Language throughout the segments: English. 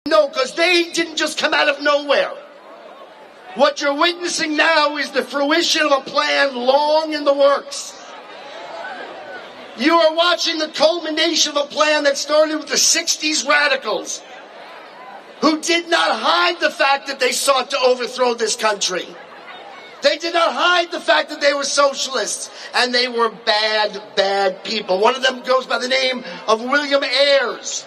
No, because they didn't just come out of nowhere. What you're witnessing now is the fruition of a plan long in the works. You are watching the culmination of a plan that started with the 60s radicals, who did not hide the fact that they sought to overthrow this country. They did not hide the fact that they were socialists, and they were bad, bad people. One of them goes by the name of William Ayres.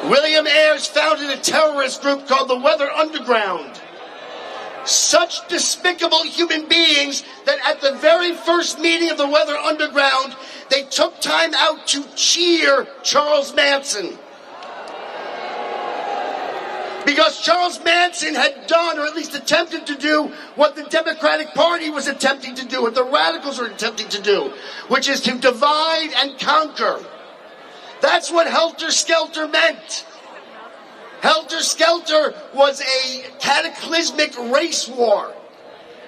William Ayres founded a terrorist group called the Weather Underground. Such despicable human beings that at the very first meeting of the Weather Underground, they took time out to cheer Charles Manson. Because Charles Manson had done, or at least attempted to do, what the Democratic Party was attempting to do, what the radicals were attempting to do, which is to divide and conquer. That's what Helter Skelter meant. Helter Skelter was a cataclysmic race war.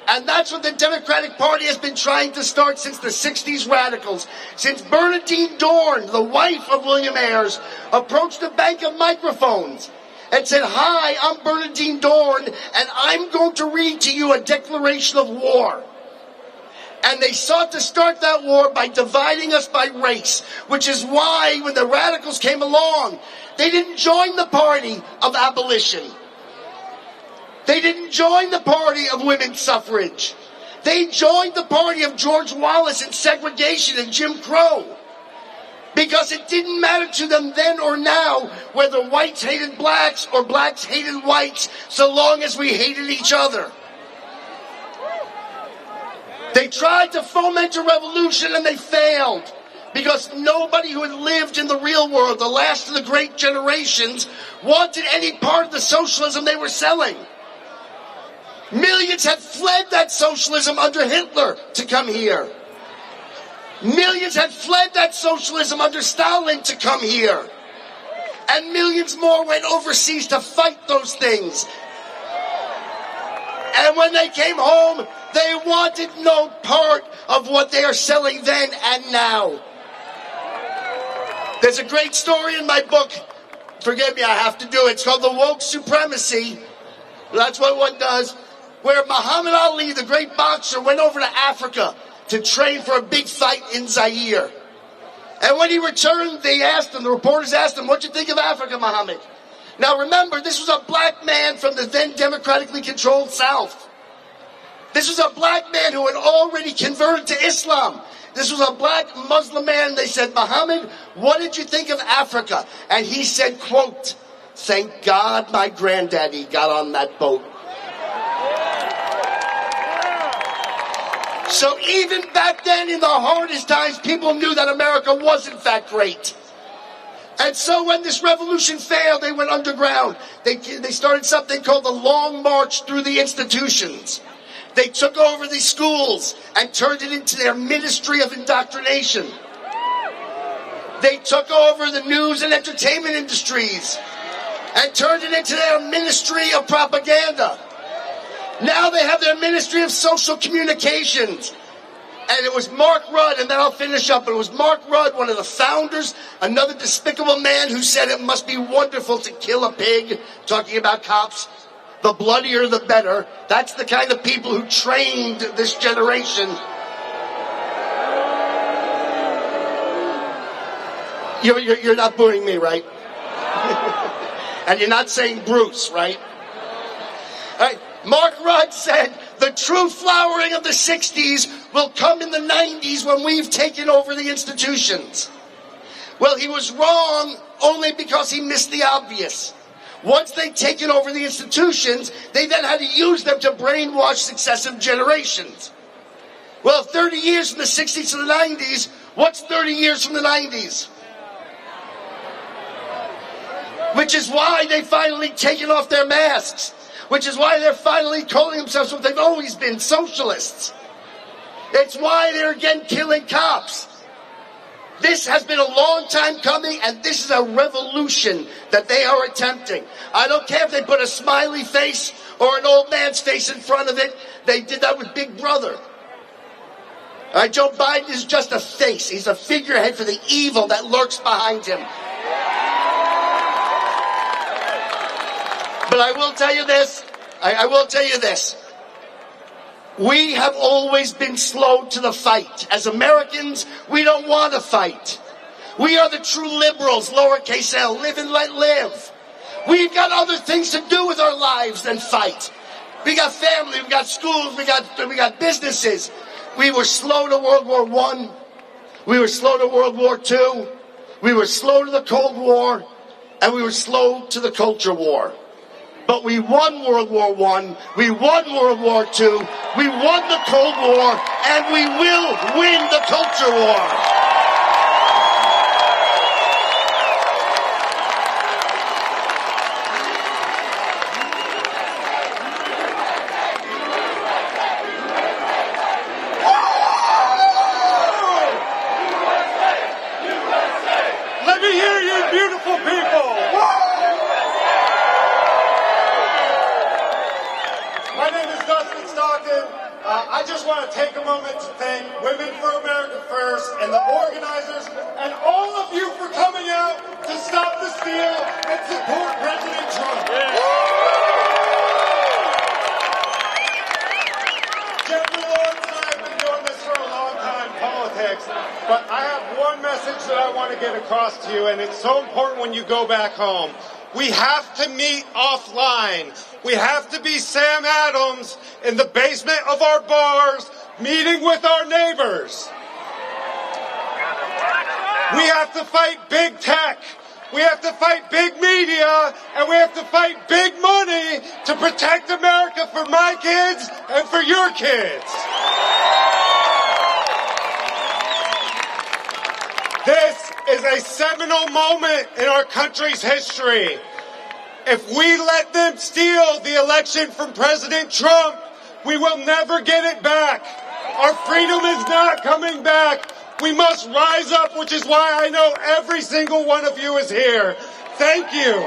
And that's what the Democratic Party has been trying to start since the 60s radicals. Since Bernardine Dohrn, the wife of William Ayres, approached a bank of microphones and said, "Hi, I'm Bernardine Dohrn, and I'm going to read to you a declaration of war." And they sought to start that war by dividing us by race, which is why when the radicals came along, they didn't join the party of abolition. They didn't join the party of women's suffrage. They joined the party of George Wallace and segregation and Jim Crow. Because it didn't matter to them then or now whether whites hated blacks or blacks hated whites, so long as we hated each other. They tried to foment a revolution and they failed. Because nobody who had lived in the real world, the last of the great generations, wanted any part of the socialism they were selling. Millions had fled that socialism under Hitler to come here. Millions had fled that socialism under Stalin to come here. And millions more went overseas to fight those things. And when they came home, they wanted no part of what they are selling then and now. There's a great story in my book. Forgive me, I have to do it. It's called The Woke Supremacy. That's what one does. Where Muhammad Ali, the great boxer, went over to Africa to train for a big fight in Zaire. And when he returned, the reporters asked him, "What'd you think of Africa, Muhammad?" Now remember, this was a black man from the then democratically controlled South. This was a black man who had already converted to Islam. This was a black Muslim man. They said, "Muhammad, what did you think of Africa?" And he said, quote, "Thank God my granddaddy got on that boat." So even back then, in the hardest times, people knew that America was in fact great. And so when this revolution failed, they went underground. They started something called the Long March Through the Institutions. They took over the schools and turned it into their ministry of indoctrination. They took over the news and entertainment industries and turned it into their ministry of propaganda. Now they have their ministry of social communications. And it was Mark Rudd, and then I'll finish up. It was Mark Rudd, one of the founders, another despicable man who said it must be wonderful to kill a pig, talking about cops. The bloodier, the better. That's the kind of people who trained this generation. You're not booing me, right? And you're not saying Bruce, right? All right. Mark Rudd said the true flowering of the 60s will come in the 90s when we've taken over the institutions. Well, he was wrong only because he missed the obvious. Once they'd taken over the institutions, they then had to use them to brainwash successive generations. Well, 30 years from the 60s to the 90s, what's 30 years from the 90s? Which is why they've finally taken off their masks. Which is why they're finally calling themselves what they've always been, socialists. It's why they're again killing cops. This has been a long time coming, and this is a revolution that they are attempting. I don't care if they put a smiley face or an old man's face in front of it. They did that with Big Brother. Joe Biden is just a face. He's a figurehead for the evil that lurks behind him. But I will tell you this. I will tell you this. We have always been slow to the fight. As Americans, we don't want to fight. We are the true liberals, lowercase l, live and let live. We've got other things to do with our lives than fight. We got family, we got schools, we got businesses. We were slow to World War I. We were slow to World War II. We were slow to the Cold War. And we were slow to the culture war. But we won World War I, we won World War II, we won the Cold War, and we will win the culture war. Let me hear you, beautiful people. My name is Dustin Stockton. I just want to take a moment to thank Women for America First and the organizers and all of you for coming out to stop the steal and support President Trump. Jeffrey Lawrence and I have been doing this for a long time, politics, but I have one message that I want to get across to you, and it's so important when you go back home. We have to meet offline. We have to be Sam Adams in the basement of our bars, meeting with our neighbors. We have to fight big tech. We have to fight big media, and we have to fight big money to protect America for my kids and for your kids. This is a seminal moment in our country's history. If we let them steal the election from President Trump, we will never get it back. Our freedom is not coming back. We must rise up, which is why I know every single one of you is here. Thank you.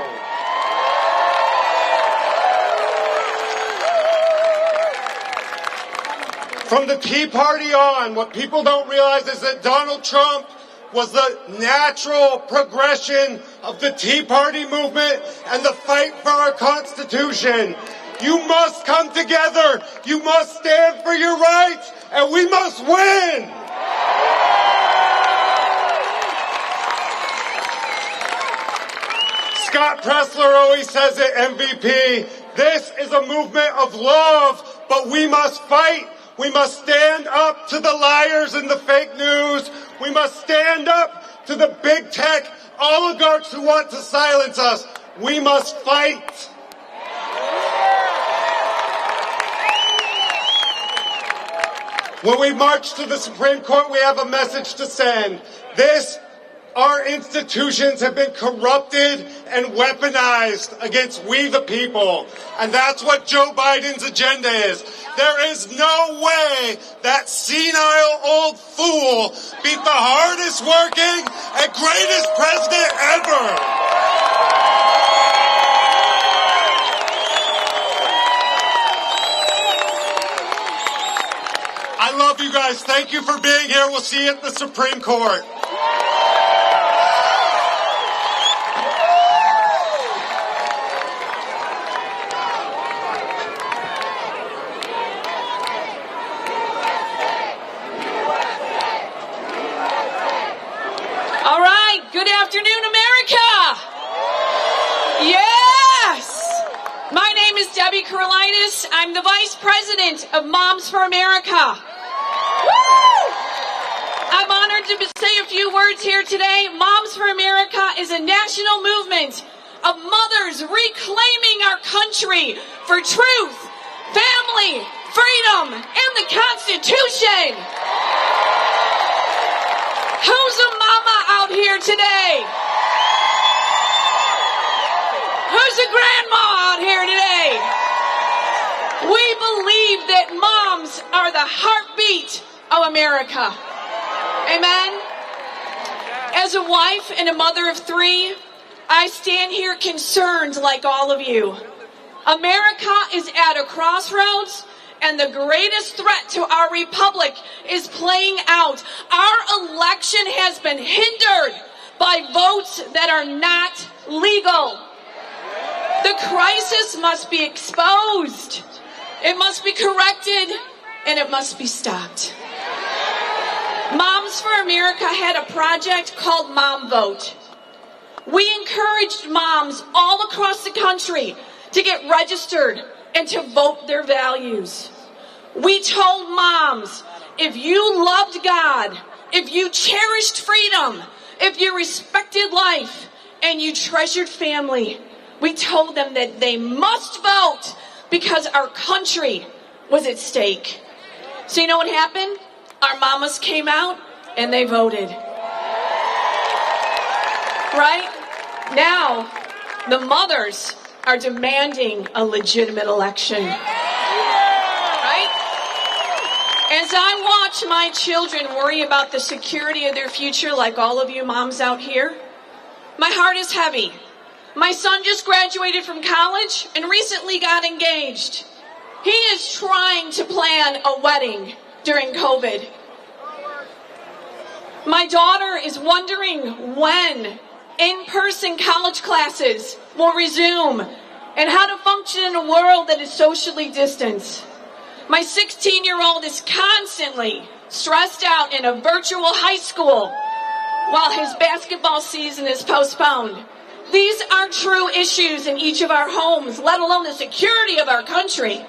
From the Tea Party on, what people don't realize is that Donald Trump was the natural progression of the Tea Party movement and the fight for our Constitution. You must come together. You must stand for your rights, and we must win. Scott Presler always says it, MVP. This is a movement of love, but we must fight. We must stand up to the liars and the fake news. We must stand up to the big tech oligarchs who want to silence us. We must fight. When we march to the Supreme Court, we have a message to send. Our institutions have been corrupted and weaponized against we the people. And that's what Joe Biden's agenda is. There is no way that senile old fool beat the hardest working and greatest president ever. I love you guys. Thank you for being here. We'll see you at the Supreme Court. Good afternoon, America! Yes! My name is Debbie Carolinas. I'm the Vice President of Moms for America. Woo! I'm honored to say a few words here today. Moms for America is a national movement of mothers reclaiming our country for truth, family, freedom, and the Constitution. Who's a mama out here today? Who's a grandma out here today? We believe that moms are the heartbeat of America. Amen? As a wife and a mother of three, I stand here concerned like all of you. America is at a crossroads, and the greatest threat to our republic is playing out. Our election has been hindered by votes that are not legal. The crisis must be exposed. It must be corrected, and it must be stopped. Moms for America had a project called Mom Vote. We encouraged moms all across the country to get registered and to vote their values. We told moms, if you loved God, if you cherished freedom, if you respected life, and you treasured family, we told them that they must vote because our country was at stake. So you know what happened? Our mamas came out and they voted. Right? Now, the mothers are demanding a legitimate election. Right? As I watch my children worry about the security of their future, like all of you moms out here, my heart is heavy. My son just graduated from college and recently got engaged. He is trying to plan a wedding during COVID. My daughter is wondering when in-person college classes will resume and how to function in a world that is socially distanced. My 16-year-old is constantly stressed out in a virtual high school while his basketball season is postponed. These are true issues in each of our homes, let alone the security of our country.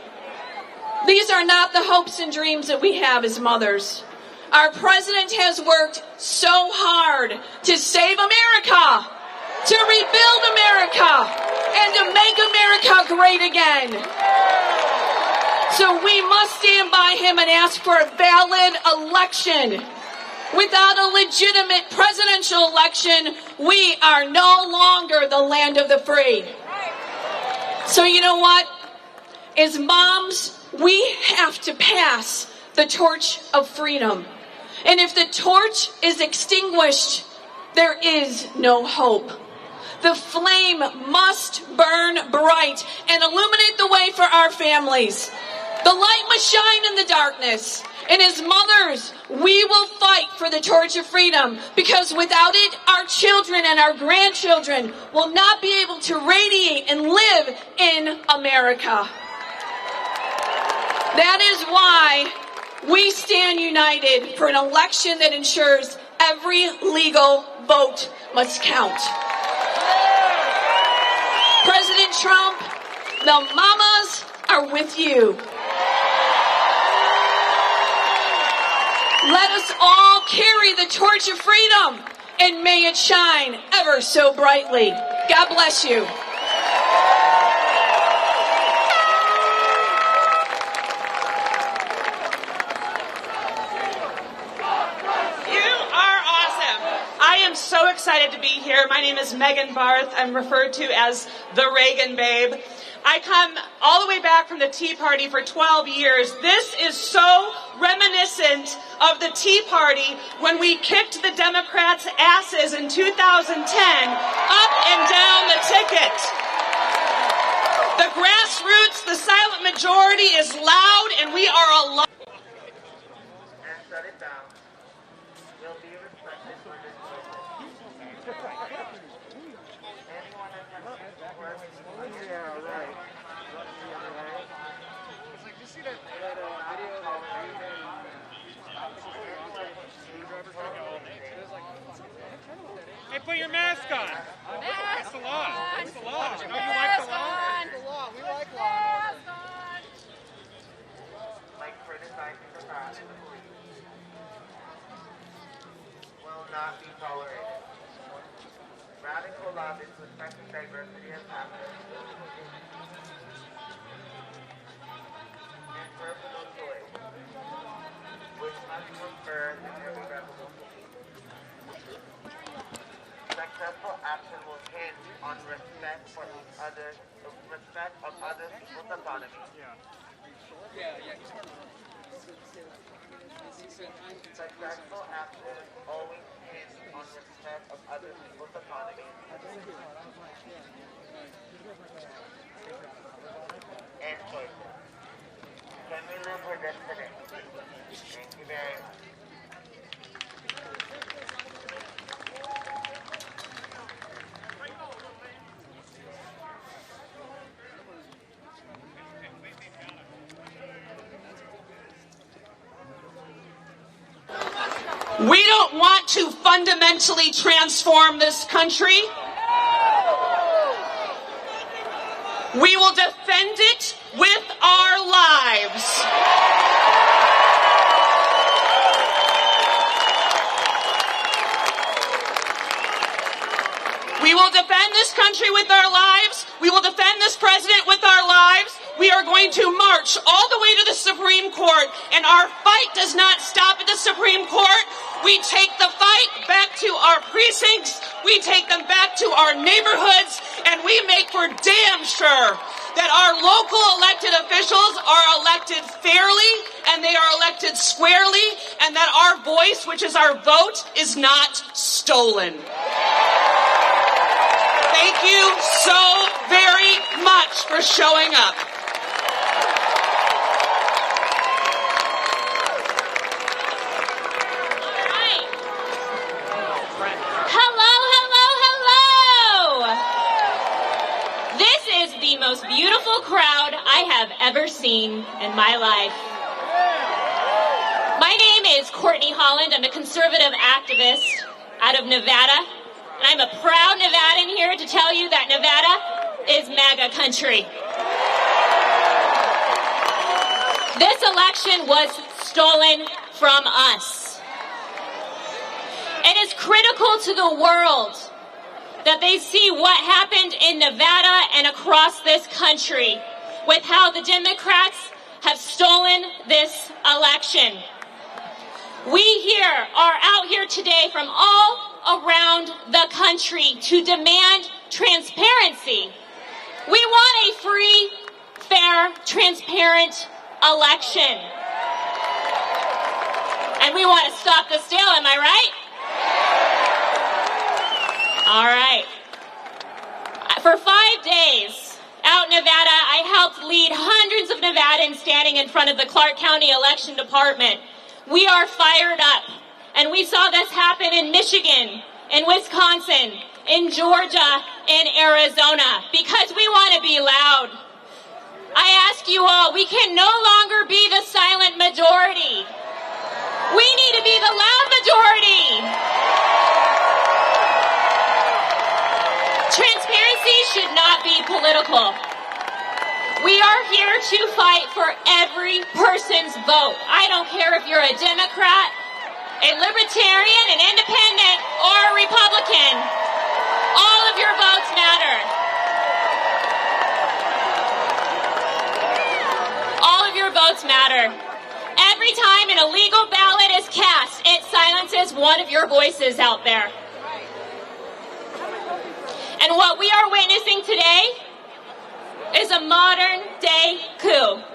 These are not the hopes and dreams that we have as mothers. Our president has worked so hard to save America, to rebuild America, and to make America great again. So we must stand by him and ask for a valid election. Without a legitimate presidential election, we are no longer the land of the free. So you know what? As moms, we have to pass the torch of freedom. And if the torch is extinguished, there is no hope. The flame must burn bright and illuminate the way for our families. The light must shine in the darkness. And as mothers, we will fight for the torch of freedom, because without it, our children and our grandchildren will not be able to radiate and live in America. That is why we stand united for an election that ensures every legal vote must count. President Trump, the mamas are with you. Let us all carry the torch of freedom, and may it shine ever so brightly. God bless you. So excited to be here. My name is Megan Barth. I'm referred to as the Reagan Babe. I come all the way back from the Tea Party for 12 years. This is so reminiscent of the Tea Party when we kicked the Democrats' asses in 2010 up and down the ticket. The grassroots, the silent majority is loud, and we are alive. And shut it down. Will be reflected for this anyone that works right. Hey, put your mask on. That's the law. That's the law. You know you like the law? We like law. Like criticizing the past, the police will not be tolerated. Radical lobbies respecting diversity of passion and personal choice, which must confer in every revolution. Successful action will hinge on respect for others, respect of other people's autonomy. Successful action always hinge on respect of other people's autonomy and choices. Can we live with this today? Thank you very much. We don't want to fundamentally transform this country. We will defend it with our lives. We will defend this country with our lives. We will defend this president with our lives. We are going to march all the way to the Supreme Court, and our fight does not stop at the Supreme Court. We take the fight back to our precincts, we take them back to our neighborhoods, and we make for damn sure that our local elected officials are elected fairly, and they are elected squarely, and that our voice, which is our vote, is not stolen. Thank you so very much for showing up. Most beautiful crowd I have ever seen in my life. My name is Courtney Holland. I'm a conservative activist out of Nevada, and I'm a proud Nevadan here to tell you that Nevada is MAGA country. This election was stolen from us. It is critical to the world that they see what happened in Nevada and across this country with how the Democrats have stolen this election. We here are out here today from all around the country to demand transparency. We want a free, fair, transparent election. And we want to stop the steal, am I right? All right. For 5 days out in Nevada, I helped lead hundreds of Nevadans standing in front of the Clark County Election Department. We are fired up, and we saw this happen in Michigan, in Wisconsin, in Georgia, in Arizona, because we want to be loud. I ask you all, we can no longer be the silent majority. We need to be the loud majority. Transparency should not be political. We are here to fight for every person's vote. I don't care if you're a Democrat, a Libertarian, an Independent, or a Republican. All of your votes matter. All of your votes matter. Every time an illegal ballot is cast, it silences one of your voices out there. And what we are witnessing today is a modern day coup.